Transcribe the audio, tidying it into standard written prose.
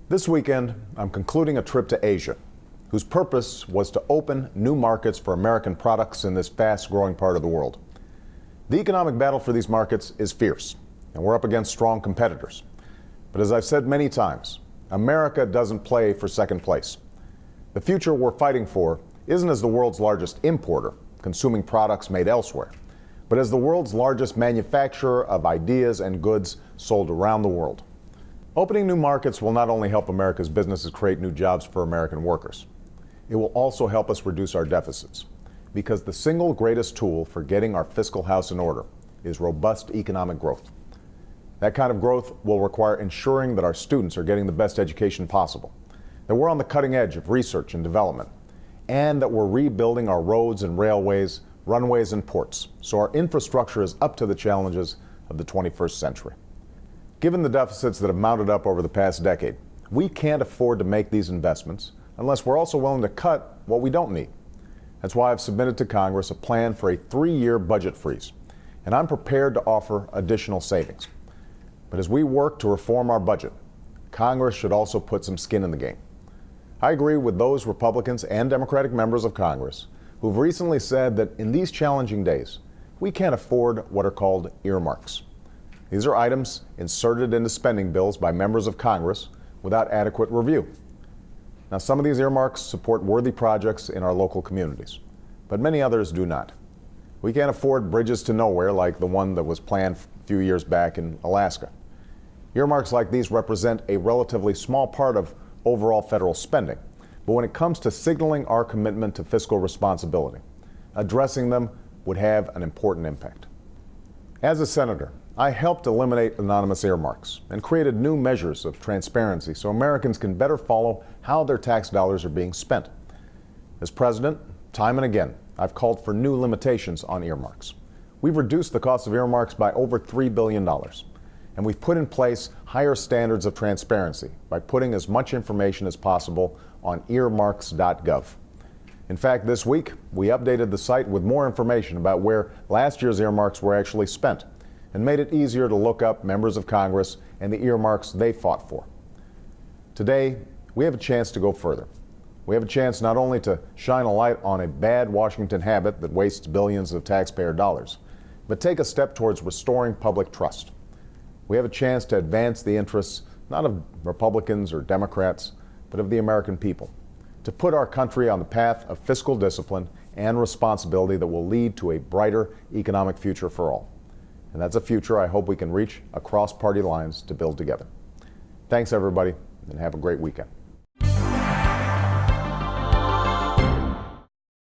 This weekend, I'm concluding a trip to Asia, whose purpose was to open new markets for American products in this fast-growing part of the world. The economic battle for these markets is fierce, and we're up against strong competitors. But as I've said many times, America doesn't play for second place. The future we're fighting for isn't as the world's largest importer, consuming products made elsewhere, but as the world's largest manufacturer of ideas and goods sold around the world. Opening new markets will not only help America's businesses create new jobs for American workers, it will also help us reduce our deficits, because the single greatest tool for getting our fiscal house in order is robust economic growth. That kind of growth will require ensuring that our students are getting the best education possible, that we're on the cutting edge of research and development, and that we're rebuilding our roads and railways, runways and ports, so our infrastructure is up to the challenges of the 21st century. Given the deficits that have mounted up over the past decade, we can't afford to make these investments unless we're also willing to cut what we don't need. That's why I've submitted to Congress a plan for a 3-year budget freeze, and I'm prepared to offer additional savings. But as we work to reform our budget, Congress should also put some skin in the game. I agree with those Republicans and Democratic members of Congress who've recently said that in these challenging days, we can't afford what are called earmarks. These are items inserted into spending bills by members of Congress without adequate review. Now, some of these earmarks support worthy projects in our local communities, but many others do not. We can't afford bridges to nowhere like the one that was planned a few years back in Alaska. Earmarks like these represent a relatively small part of overall federal spending, but when it comes to signaling our commitment to fiscal responsibility, addressing them would have an important impact. As a senator, I helped eliminate anonymous earmarks and created new measures of transparency so Americans can better follow how their tax dollars are being spent. As president, time and again, I've called for new limitations on earmarks. We've reduced the cost of earmarks by over $3 billion, and we've put in place higher standards of transparency by putting as much information as possible on earmarks.gov. In fact, this week, we updated the site with more information about where last year's earmarks were actually spent, and made it easier to look up members of Congress and the earmarks they fought for. Today, we have a chance to go further. We have a chance not only to shine a light on a bad Washington habit that wastes billions of taxpayer dollars, but take a step towards restoring public trust. We have a chance to advance the interests not of Republicans or Democrats, but of the American people, to put our country on the path of fiscal discipline and responsibility that will lead to a brighter economic future for all. And that's a future I hope we can reach across party lines to build together. Thanks, everybody, and have a great weekend.